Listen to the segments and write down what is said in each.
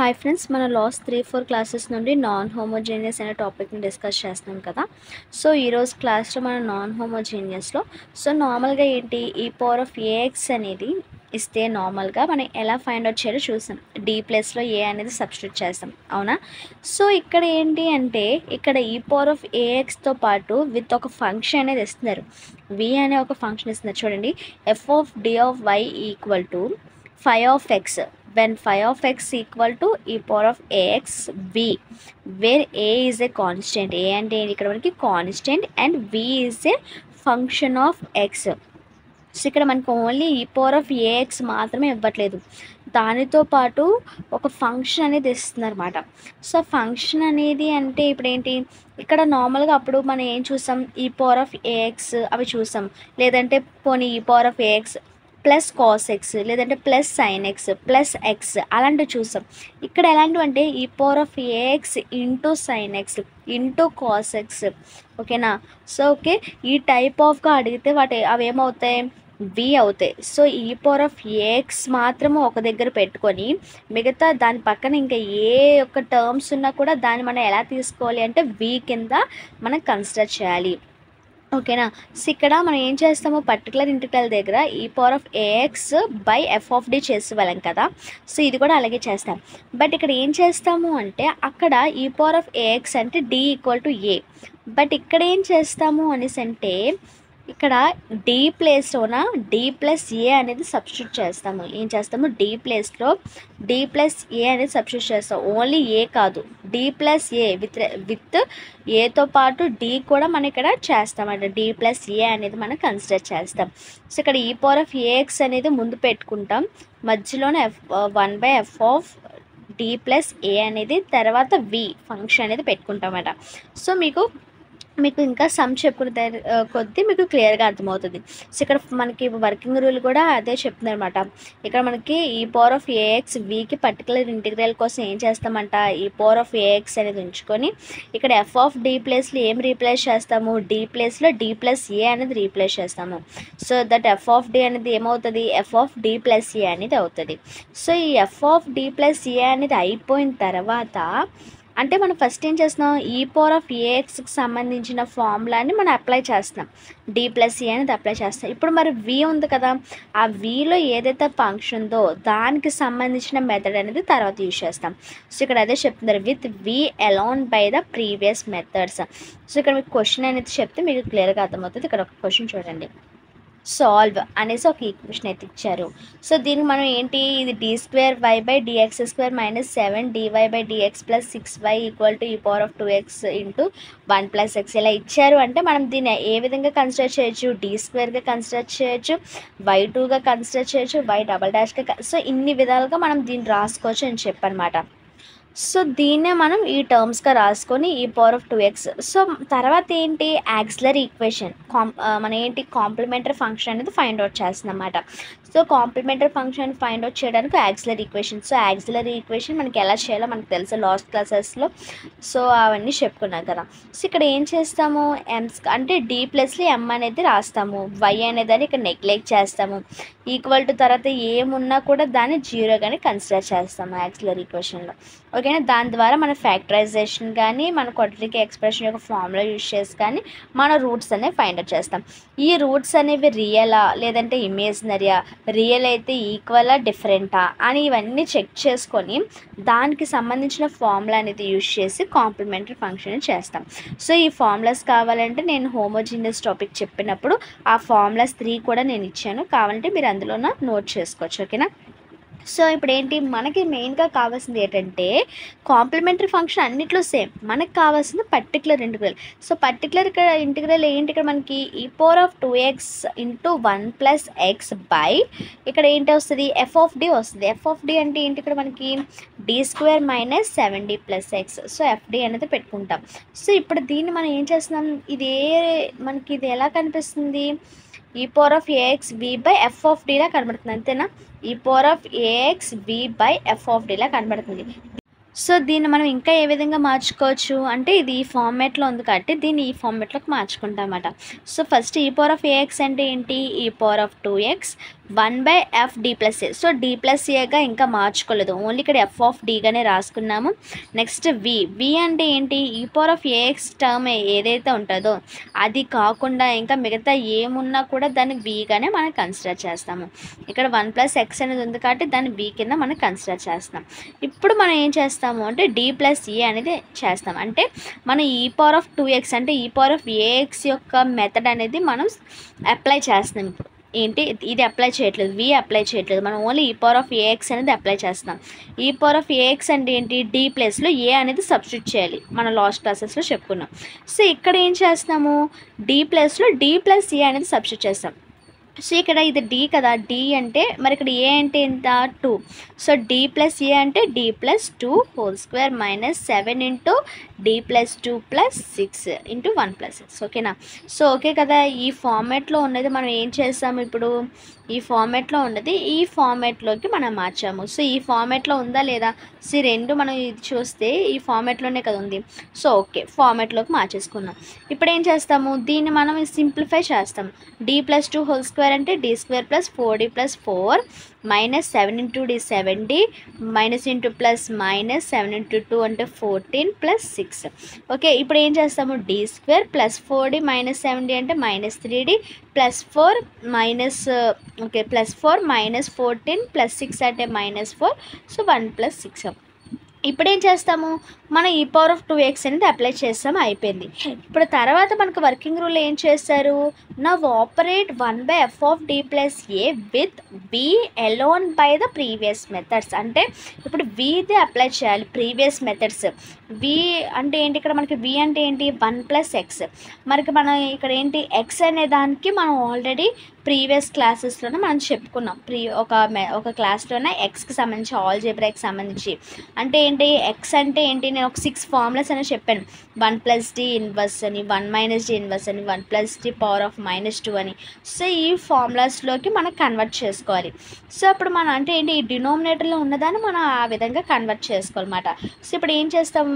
Hi friends, మన last 3-4 classes నుండి non homogeneous అనే టాపిక్ని డిస్కస్ చేస్తున్నాం కదా. సో ఈరోజు క్లాస్లో మన నాన్ హోమోజీనియస్లో నార్మల్గా ఏంటి ఈ పవర్ ఆఫ్ ఏఎక్స్ అనేది ఇస్తే నార్మల్గా మనం ఎలా ఫైండ్ అవుట్ చేయాలో చూసాం. డి ప్లేస్లో ఏ అనేది సబ్స్టిట్యూట్ చేస్తాం, అవునా. సో ఇక్కడ ఏంటి అంటే ఇక్కడ ఈ పవర్ ఆఫ్ ఏఎక్స్తో పాటు విత్ ఒక ఫంక్షన్ అనేది ఇస్తున్నారు. వి అనే ఒక ఫంక్షన్ ఇస్తున్నారు చూడండి. F of D of y equal to phi of x when phi of x equal to e power of ax v where a is a constant. a అంటే ఇక్కడ మనకి constant and v is a function of x. So ఇక్కడ మనకు only ఈ power of AX మాత్రమే ఇవ్వట్లేదు, దానితో పాటు ఒక ఫంక్షన్ అనేది ఇస్తున్నారు అనమాట. సో ఫంక్షన్ అనేది అంటే ఇప్పుడు ఏంటి ఇక్కడ నార్మల్గా అప్పుడు మనం ఏం చూసాం, ఈ పవర్ ఆఫ్ ఏఎక్స్ అవి చూసాం, లేదంటే పోనీ e power of a x plus cos x లేదంటే plus sine x plus x అలాంటివి చూసాం. ఇక్కడ ఎలాంటివి అంటే e power of a x into sine x into cos x, ఓకేనా. సో ఓకే, ఈ టైప్ ఆఫ్గా అడిగితే అవి ఏమవుతాయి, వి అవుతాయి. సో ఈ పవర్ ఆఫ్ ఏఎక్స్ మాత్రము ఒక దగ్గర పెట్టుకొని మిగతా దాని పక్కన ఇంకా ఏ యొక్క టర్మ్స్ ఉన్నా కూడా దాన్ని మనం ఎలా తీసుకోవాలి అంటే వి కింద మనం కన్సిడర్ చేయాలి, ఓకేనా. సో ఇక్కడ మనం ఏం చేస్తాము, పర్టికులర్ ఇంటిగ్రల్ దగ్గర e power of a x by f of D చేసేవాళ్ళం కదా. సో ఇది కూడా అలాగే చేస్తాం. బట్ ఇక్కడ ఏం చేస్తాము అంటే అక్కడ ఈ పవర్ ఆఫ్ ఏఎక్స్ అంటే D equal to a. But ఇక్కడ ఏం చేస్తాము అనేసి అంటే ఇక్కడ డి ప్లేస్లోన డి ప్లస్ ఏ అనేది సబ్స్టిట్యూట్ చేస్తాము. ఏం చేస్తాము, డి ప్లేస్లో డి ప్లస్ ఏ అనేది సబ్స్టిట్యూట్ చేస్తాం. ఓన్లీ ఏ కాదు, డి ప్లస్ ఏ విత్ ఏతో పాటు డి కూడా మనం ఇక్కడ చేస్తామంట. డి ప్లస్ ఏ అనేది మనం కన్సిడర్ చేస్తాం. సో ఇక్కడ ఈ పవర్ ఆఫ్ ఏఎక్స్ అనేది ముందు పెట్టుకుంటాం, మధ్యలోనే one by f of D plus a అనేది, తర్వాత వి ఫంక్షన్ అనేది పెట్టుకుంటామట. సో మీకు ఇంకా సమ్ చెప్పుకునే కొద్దీ మీకు క్లియర్గా అర్థమవుతుంది. సో ఇక్కడ మనకి వర్కింగ్ రూల్ కూడా అదే చెప్తుంది అనమాట. ఇక్కడ మనకి ఈ పవర్ ఆఫ్ ఏఎక్స్ వికి పర్టికులర్ ఇంటిగ్రల్ కోసం ఏం చేస్తామంట, ఈ పవర్ ఆఫ్ ఏఎక్స్ అనేది ఉంచుకొని ఇక్కడ ఎఫ్ ఆఫ్ డి ప్లేస్లో ఏం రీప్లేస్ చేస్తాము, డి ప్లేస్లో డి ప్లస్ ఏ అనేది రీప్లేస్ చేస్తాము. So that f of D అనేది ఏమవుతుంది, f of D plus a అనేది అవుతుంది. సో ఈ f of D plus a అనేది అయిపోయిన తర్వాత అంటే మనం ఫస్ట్ ఏం చేస్తున్నాం, ఈ పవర్ ఆఫ్ ఏఎక్స్కి సంబంధించిన ఫార్ములాని మనం అప్లై చేస్తున్నాం, డి ప్లస్ ఏ అనేది అప్లై చేస్తాం. ఇప్పుడు మరి వి ఉంది కదా, ఆ విలో ఏదైతే ఫంక్షన్ ఉందో దానికి సంబంధించిన మెథడ్ అనేది తర్వాత యూజ్ చేస్తాం. సో ఇక్కడ అదే చెప్తున్నారు, with we alone by the previous methods. So ఇక్కడ మీకు క్వశ్చన్ అనేది చెప్తే మీకు క్లియర్గా అర్థమవుతుంది. ఇక్కడ ఒక క్వశ్చన్ చూడండి, సాల్వ్ అనేసి ఒక ఈక్వేషన్ అయితే ఇచ్చారు. సో దీనికి మనం ఏంటి, ఇది d square y by dx square minus 7 dy by dx plus 6y equal to e power of 2x into 1 plus x ఇలా ఇచ్చారు అంటే మనం దీన్ని ఏ విధంగా కన్సిడర్ చేయొచ్చు, డి స్క్వేర్గా కన్సిడర్ చేయొచ్చు, y2గా కన్సిడర్ చేయొచ్చు, y డబల్ డాష్గా. సో ఇన్ని విధాలుగా మనం దీన్ని రాసుకోవచ్చు అని చెప్పనమాట. సో దీన్నే మనం ఈ టర్మ్స్గా రాసుకొని ఈ పవర్ ఆఫ్ 2x. సో తర్వాత ఏంటి, యాక్సిలరీ ఈక్వేషన్ మన ఏంటి కాంప్లిమెంటరీ ఫంక్షన్ అనేది ఫైండ్ అవుట్ చేస్తుంది అన్నమాట. So complementary function find out చేయడానికి auxiliary equation. So auxiliary equation మనకి ఎలా చేయాలో మనకు తెలుసు లాస్ట్ క్లాసెస్లో. సో అవన్నీ చెప్పుకున్నాం కదా. సో ఇక్కడ ఏం చేస్తాము, ఎమ్స్ అంటే డి ప్లస్లో ఎమ్ అనేది రాస్తాము, వై అనేదాన్ని ఇక్కడ నెగ్లెక్ట్ చేస్తాము, ఈక్వల్ టు తర్వాత ఏమున్నా కూడా దాన్ని జీరోగానే కన్సిడర్ చేస్తాము యాక్సిలరీ ఈక్వేషన్లో, ఓకేనా. దాని ద్వారా మన ఫ్యాక్టరైజేషన్ కానీ మన క్వాడ్రాటిక్ ఎక్స్ప్రెషన్ యొక్క ఫార్ములా యూజ్ చేసి కానీ మన రూట్స్ అనేవి ఫైండ్ అవుట్ చేస్తాం. ఈ రూట్స్ అనేవి రియలా లేదంటే ఇమేజినరీయా, రియల్ అయితే ఈక్వలా డిఫరెంటా అని ఇవన్నీ చెక్ చేసుకొని దానికి సంబంధించిన ఫార్ములా అనేది యూజ్ చేసి కాంప్లిమెంటరీ ఫంక్షన్ చేస్తాం. సో ఈ ఫార్ములాస్ కావాలంటే నేను హోమోజీనియస్ టాపిక్ చెప్పినప్పుడు ఆ ఫార్ములాస్ 3 కూడా నేను ఇచ్చాను, కావాలంటే మీరు అందులో నోట్ చేసుకోవచ్చు, ఓకేనా. సో ఇప్పుడు ఏంటి మనకి మెయిన్గా కావాల్సింది ఏంటంటే కాంప్లిమెంటరీ ఫంక్షన్ అన్నిట్లో సేమ్, మనకు కావాల్సింది పర్టికులర్ ఇంటిగ్రల్. సో పర్టికులర్ ఇక్కడ ఇంటిగ్రల్ ఏంటి, ఇక్కడ మనకి e power of 2x into 1 plus x by ఇక్కడ ఏంటి వస్తుంది, ఎఫ్ ఆఫ్ డి వస్తుంది. ఎఫ్ ఆఫ్ డి అంటే ఏంటి, ఇక్కడ మనకి D square minus 7d plus x. So f D అనేది పెట్టుకుంటాం. సో ఇప్పుడు దీన్ని మనం ఏం చేస్తున్నాం, మనకి ఇది ఎలా కనిపిస్తుంది, e power of a x v by f of డిలా కనబడుతుంది, అంతేనా. E power of a x v by f of డిలా కనబడుతుంది. సో దీన్ని మనం ఇంకా ఏ విధంగా మార్చుకోవచ్చు అంటే ఇది ఈ ఫార్మేట్లో ఉంది కాబట్టి దీన్ని ఈ ఫార్మేట్లోకి మార్చుకుంటామన్నమాట. సో ఫస్ట్ ఈ పవర్ ఆఫ్ ఏఎక్స్ అంటే ఏంటి, ఈ power of 2x 1/f(d+a). So d+aగా ఇంకా మార్చుకోలేదు, ఓన్లీ ఇక్కడ f ఆఫ్ dగానే రాసుకున్నాము. నెక్స్ట్ v అంటే ఏంటి, e⁴ax టర్మ్ ఏదైతే ఉంటుందో అది కాకుండా ఇంకా మిగతా ఏమున్నా కూడా దాన్ని vగానే మనం కన్సిడర్ చేస్తాము. ఇక్కడ 1+x అనేది ఉంది కాబట్టి దాన్ని v కింద మనం కన్సిడర్ చేస్తాం. ఇప్పుడు మనం ఏం చేస్తాము అంటే d+a అనేది చేస్తాం. అంటే మనం e⁴2x అంటే e⁴ax యొక్క మెథడ్ అనేది మనం అప్లై చేస్తున్నాం. ఇప్పుడు ఏంటి, ఇది అప్లై చేయట్లేదు, v అప్లై చేయట్లేదు, మనం ఓన్లీ e⁴ax అనేది అప్లై చేస్తాం. e⁴ax అంటే ఏంటి, d ప్లేస్లో a అనేది సబ్స్టిట్యూట్ చేయాలి, మనం లాస్ట్ క్లాసెస్లో చెప్పుకున్నాం. సో ఇక్కడ ఏం చేస్తాము, d ప్లేస్లో d+a అనేది సబ్స్టిట్యూట్ చేస్తాం. సో ఇక్కడ ఇది d కదా, d అంటే మరి ఇక్కడ a అంటే ఎంత 2. సో d+a అంటే d+2² - 7 × d+2 + 6 × 1+6. ఓకేనా. సో ఓకే కదా, ఈ ఫార్మాట్లో ఉన్నది మనం ఏం చేస్తాము, ఇప్పుడు ఈ ఫార్మాట్లో ఉన్నది ఈ ఫార్మాట్లోకి మనం మార్చాము. సో ఈ ఫార్మాట్లో ఉందా లేదా, సో ఈ రెండు మనం ఇది చూస్తే ఈ ఫార్మాట్లోనే కదా ఉంది. సో ఓకే, ఫార్మాట్లోకి మార్చేసుకున్నాం. ఇప్పుడు ఏం చేస్తాము, దీన్ని మనం సింప్లిఫై చేస్తాం. d+2² అంటే d² + 4d + 4 - 7 × d 7d - plus - 7 × 2 అంటే 14 + 6. ఓకే, ఇప్పుడు ఏం చేస్తాము, d² + 4d - 7d అంటే -3d + 4 - 14 + 6 అంటే -4. సో 1 + 6. ఇప్పుడు ఏం చేస్తాము, మనం e⁴2x అనేది అప్లై చేస్తాము, అయిపోయింది. ఇప్పుడు తర్వాత మనకు వర్కింగ్ రూల్ ఏం చేస్తారు, now operate 1/f of d+a with v alone by the previous methods. అంటే ఇప్పుడు vది అప్లై చేయాలి, ప్రీవియస్ మెథడ్స్. v అంటే ఏంటి, ఇక్కడ మనకి v అంటే ఏంటి 1+x. మనకి మనం ఇక్కడ ఏంటి x అనే దానికి మనం ఆల్రెడీ ప్రీవియస్ క్లాసెస్లోనే మనం చెప్పుకున్నాం. ఒక క్లాస్లోనే ఎక్స్కి సంబంధించి ఆల్జీబ్రాకి సంబంధించి అంటే ఏంటి, ఎక్స్ అంటే ఏంటి, నేను ఒక 6 ఫార్ములాస్ అని చెప్పాను. 1 + d ఇన్వర్స్ అని, 1 - d ఇన్వర్స్ అని, 1 + d పవర్ ఆఫ్ -2 అని. సో ఈ ఫార్ములాస్లోకి మనం కన్వర్ట్ చేసుకోవాలి. సో అప్పుడు మనం అంటే ఏంటి, ఈ డినోమినేటర్లో ఉన్నదాన్ని మనం ఆ విధంగా కన్వర్ట్ చేసుకోవాలన్నమాట. సో ఇప్పుడు ఏం చేస్తాము,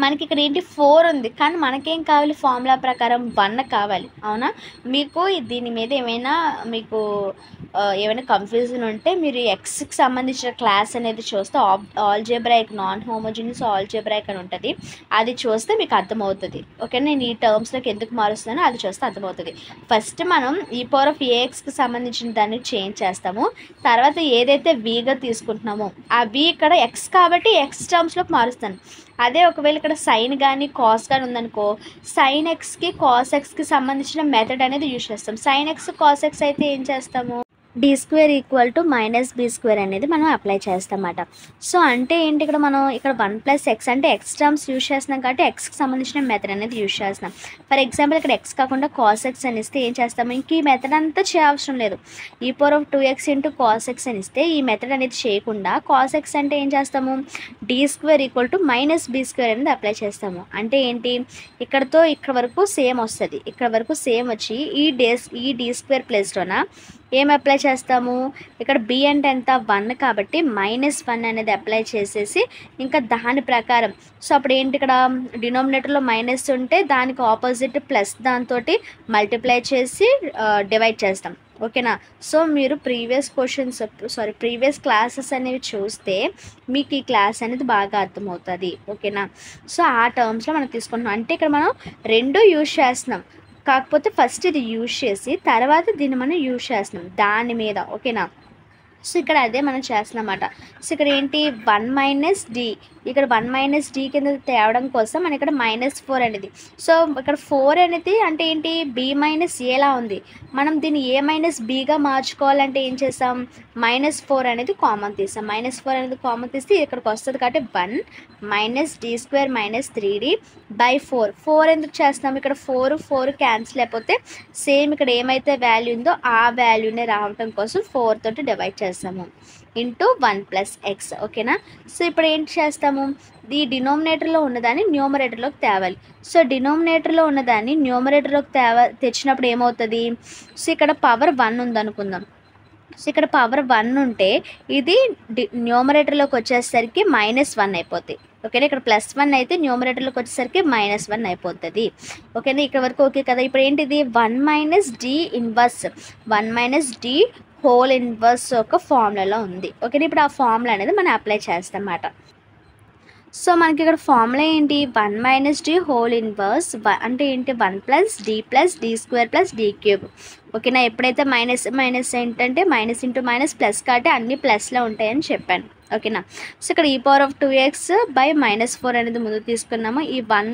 మనకి ఇక్కడ ఏంటి 4 ఉంది, కానీ మనకేం కావాలి, ఫార్ములా ప్రకారం 1 కావాలి. అవునా, మీకు దీని మీద ఏమైనా ఏమైనా కన్ఫ్యూజన్ ఉంటే మీరు ఎక్స్కి సంబంధించిన క్లాస్ అనేది చూస్తే ఆల్జీబ్రాయిక్ నాన్ హోమోజీనియస్ ఆల్జీబ్రాయిక్ అని ఉంటుంది, అది చూస్తే మీకు అర్థమవుతుంది. ఓకే, నేను ఈ టర్మ్స్లోకి ఎందుకు మారుస్తానో అది చూస్తే అర్థమవుతుంది. ఫస్ట్ మనం e⁴axకి సంబంధించిన దాన్ని చేంజ్ చేస్తాము, తర్వాత ఏదైతే vగా తీసుకుంటున్నామో ఆ v ఇక్కడ x కాబట్టి x టర్మ్స్లోకి మారుస్తాను. అదే ఒకవేళ ఇక్కడ సైన్ కానీ కాస్ కానీ ఉందనుకో, సైన్ ఎక్స్కి కాస్ ఎక్స్కి సంబంధించిన మెథడ్ అనేది యూజ్ చేస్తాం. సైన్ ఎక్స్ కాస్ ఎక్స్ అయితే ఏం చేస్తాము, d² = -b² అనేది మనం అప్లై చేస్తామన్నమాట. సో అంటే ఏంటి, ఇక్కడ మనం ఇక్కడ 1+x అంటే x టర్మ్స్ యూజ్ చేస్తున్నాం కాబట్టి xకి సంబంధించిన మెథడ్ అనేది యూజ్ చేస్తున్నాం. ఫర్ ఎగ్జాంపుల్ ఇక్కడ x కాకుండా cos x అని ఇస్తే ఏం చేస్తాము, ఇంక ఈ మెథడ్ అంతా చేయవసరం లేదు. e⁴2x × cos x అని ఇస్తే ఈ మెథడ్ అనేది చేయకుండా cos x అంటే ఏం చేస్తాము, d² = -b² అనేది అప్లై చేస్తాము. అంటే ఏంటి, ఇక్కడతో ఇక్కడ వరకు సేమ్ వస్తుంది, ఇక్కడ వరకు సేమ్ వచ్చి ఈ d² ప్లేస్లోన ఏం అప్లై చేస్తాము, ఇక్కడ b అంటే ఎంత 1 కాబట్టి -1 అనేది అప్లై చేసేసి ఇంకా దాని ప్రకారం. సో అప్పుడు ఏంటి, ఇక్కడ డినోమినేటర్లో మైనస్ ఉంటే దానికి ఆపోజిట్ ప్లస్ దాంతో మల్టిప్లై చేసి డివైడ్ చేస్తాం. ఓకేనా. సో మీరు ప్రీవియస్ క్లాసెస్ అనేవి చూస్తే మీకు ఈ క్లాస్ అనేది బాగా అర్థమవుతుంది. ఓకేనా. సో ఆ టర్మ్స్లో మనం తీసుకుంటున్నాం. అంటే ఇక్కడ మనం రెండు యూజ్ చేస్తున్నాం, కాకపోతే ఫస్ట్ ఇది యూజ్ చేసి తర్వాత దీన్ని మనం యూజ్ చేస్తున్నాం దాని మీద. ఓకేనా. సో ఇక్కడ అదే మనం చేస్తున్నాం అన్నమాట. సో ఇక్కడ ఏంటి 1 - d, ఇక్కడ 1 - d కింద తేవడం కోసం మనం ఇక్కడ -4 అనేది. సో ఇక్కడ 4 అనేది అంటే ఏంటి, b - aలా ఉంది. మనం దీన్ని a - bగా మార్చుకోవాలంటే ఏం చేస్తాం, -4 అనేది కామన్ తీస్తాం. -4 అనేది కామన్ తీస్తే ఇక్కడికి వస్తుంది కాబట్టి 1 - d² - 3d / 4 ఎందుకు చేస్తాం, ఇక్కడ 4 క్యాన్సిల్ అయిపోతే సేమ్ ఇక్కడ ఏమైతే వాల్యూ ఉందో ఆ వాల్యూనే రావడం కోసం 4 తోటి డివైడ్ చేస్తాము ఇంటూ 1 + x. ఓకేనా. సో ఇప్పుడు ఏంటి చేస్తాము, ఈ డినోమినేటర్లో ఉన్నదాన్ని న్యూమరేటర్లోకి తేవాలి. సో డినోమినేటర్లో ఉన్నదాన్ని న్యూమరేటర్లోకి తెచ్చినప్పుడు ఏమవుతుంది, సో ఇక్కడ పవర్ 1 ఉందనుకుందాం. సో ఇక్కడ పవర్ 1 ఉంటే ఇది న్యూమరేటర్లోకి వచ్చేసరికి -1 అయిపోతుంది. ఓకేనా. ఇక్కడ +1 అయితే న్యూమరేటర్లోకి వచ్చేసరికి -1 అయిపోతుంది. ఓకేనా. ఇక్కడ వరకు ఓకే కదా. ఇప్పుడు ఏంటిది 1 - d inverse 1 - d whole inverse ఒక ఫార్ములాలో ఉంది. ఓకేనా, ఇప్పుడు ఆ ఫార్ములా అనేది మనం అప్లై చేస్తాం అన్నమాట. సో మనకి ఇక్కడ ఫార్ములా ఏంటి, 1 - d హోల్ ఇన్వర్స్ అంటే ఏంటి 1+d+d² ఓకేనా. ఎప్పుడైతే మైనస్ మైనస్ ఏంటంటే మైనస్ ఇంటూ మైనస్ ప్లస్ కాబట్టి అన్ని ప్లస్లో ఉంటాయని చెప్పాను. ఓకేనా. సో ఇక్కడ e⁻²x /-4 అనేది ముందు తీసుకున్నాము. ఈ 1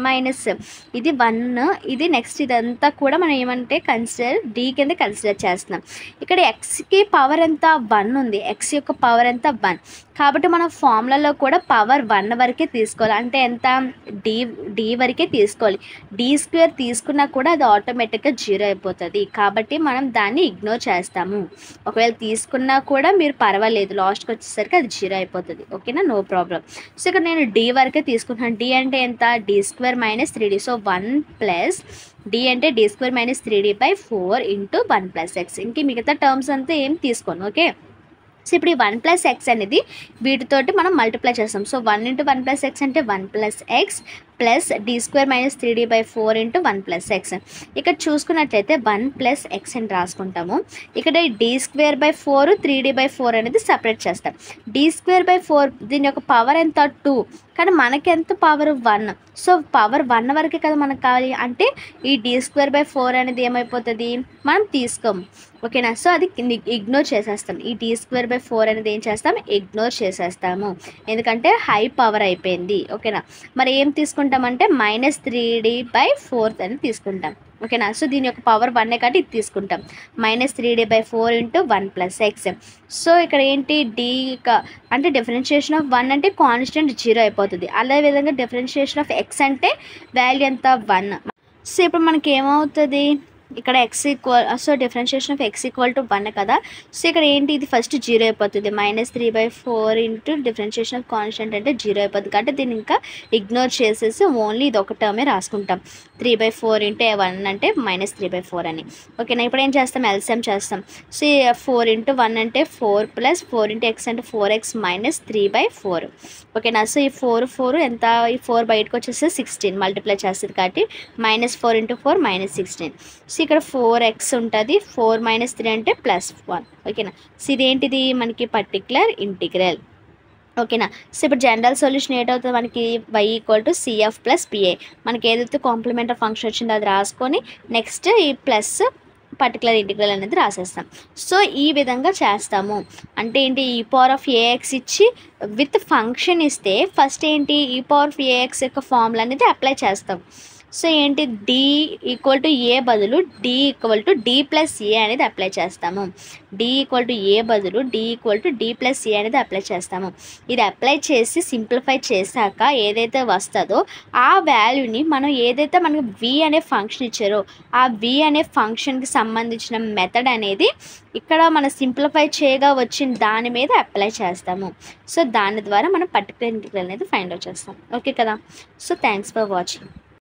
- ఇది 1 ఇది నెక్స్ట్ ఇదంతా కూడా మనం ఏమంటే కన్సిడర్ d కింద కన్సిడర్ చేస్తున్నాం. ఇక్కడ ఎక్స్కి పవర్ ఎంత 1 ఉంది, ఎక్స్ యొక్క పవర్ ఎంత 1 కాబట్టి మనం ఫార్ములాలో కూడా పవర్ 1 వరకే తీసుకోవాలి. అంటే ఎంత d వరకే తీసుకోవాలి. d² తీసుకున్నా కూడా అది ఆటోమేటిక్గా 0 అయిపోతుంది కాబట్టి మనం దాన్ని ఇగ్నోర్ చేస్తాము. ఒకవేళ తీసుకున్నా కూడా మీరు పర్వాలేదు, లాస్ట్కి వచ్చేసరికి అది 0 అయిపోతుంది. ఓకేనా, నో ప్రాబ్లం. సో ఇక్కడ నేను d వరకే తీసుకుంటున్నాను. d అంటే ఎంత, d² - 3d. సో 1 + d అంటే d² - 3d/4 × 1 + x. ఇంక మిగతా టర్మ్స్ అంతా ఏం తీసుకోను. ఓకే, సో ఇప్పుడు ఈ 1 + x అనేది వీటితోటి మనం మల్టిప్లై చేస్తాం. సో 1 × 1 + x అంటే 1 + x plus d² - 3d/4 × 1 + x. ఇక్కడ చూసుకున్నట్లయితే 1 + x అని రాసుకుంటాము. ఇక్కడ d²/4 3d/4 అనేది సపరేట్ చేస్తాం. d²/4 దీని యొక్క పవర్ ఎంత 2 కానీ మనకి ఎంత పవర్ 1. సో పవర్ 1 వరకే కదా మనకు కావాలి. అంటే ఈ d²/4 అనేది ఏమైపోతుంది మనం తీసుకోము. ఓకేనా, సో అది ఇగ్నోర్ చేసేస్తాం. ఈ d²/4 అనేది ఏం చేస్తాం, ఇగ్నోర్ చేసేస్తాము ఎందుకంటే హై పవర్ అయిపోయింది. ఓకేనా, మరి ఏం తీసుకుంటామంటే -3d/4 అని తీసుకుంటాం. ఓకేనా, సో దీని యొక్క పవర్ 1 కాబట్టి ఇది తీసుకుంటాం. -3d/4 × 1 + x. సో ఇక్కడ ఏంటి d అంటే డిఫరెన్షియేషన్ ఆఫ్ 1 అంటే కాన్స్టెంట్ 0 అయిపోతుంది. అదే విధంగా డిఫరెన్షియేషన్ ఆఫ్ x అంటే వాల్యూ ఎంత 1. సో ఇప్పుడు మనకి ఏమవుతుంది ఇక్కడ x so differentiation of x = 1 కదా. సో ఇక్కడ ఏంటి ఇది ఫస్ట్ 0 అయిపోతుంది. -3/4 × డిఫరెన్షియేషన్ ఆఫ్ కాన్స్టెంట్ అంటే 0 అయిపోతుంది కాబట్టి దీన్ని ఇంకా ఇగ్నోర్ చేసేసి ఓన్లీ ఇది ఒక టర్మే రాసుకుంటాం. 3/4 × 1 అంటే -3/4 అని. ఓకేనా, ఇప్పుడు ఏం చేస్తాం, ఎల్సిఎం చేస్తాం. సో 4 × 1 అంటే 4 + 4 × x అంటే 4x - 3/4. ఓకేనా, సో ఈ 4 ఎంత, ఈ 4 బయటకు వచ్చేస్తే 16 మల్టిప్లై చేస్తుంది కాబట్టి -4 × 4 -16. సో ఇక్కడ 4x ఉంటుంది, 4 - 3 అంటే +1. ఓకేనా, సో ఇదేంటిది మనకి పర్టికులర్ ఇంటిగ్రల్. ఓకేనా, సో ఇప్పుడు జనరల్ సొల్యూషన్ ఏంటవుతుంది మనకి y = CF + PA. మనకి ఏదైతే కాంప్లిమెంట్ ఆఫ్ ఫంక్షన్ వచ్చిందో అది రాసుకొని నెక్స్ట్ ఈ ప్లస్ పర్టికులర్ ఇంటిగ్రల్ అనేది రాసేస్తాం. సో ఈ విధంగా చేస్తాము. అంటే ఏంటి e⁻AX ఇచ్చి విత్ ఫంక్షన్ ఇస్తే ఫస్ట్ ఏంటి e⁻AX యొక్క ఫార్ములా అనేది అప్లై చేస్తాం. సో ఏంటి d = a బదులు d = d + a అనేది అప్లై చేస్తాము. d = a బదులు d = d + a అనేది అప్లై చేస్తాము. ఇది అప్లై చేసి సింప్లిఫై చేశాక ఏదైతే వస్తుందో ఆ వాల్యూని మనం ఏదైతే మనకు v అనే ఫంక్షన్ ఇచ్చారో ఆ v అనే ఫంక్షన్కి సంబంధించిన మెథడ్ అనేది ఇక్కడ మనం సింప్లిఫై చేయగా వచ్చిన దాని మీద అప్లై చేస్తాము. సో దాని ద్వారా మనం పర్టికులర్ ఇంటిగ్రల్ అనేది ఫైండ్ అవుట్ చేస్తాం. ఓకే కదా, సో థ్యాంక్స్ ఫర్ వాచింగ్.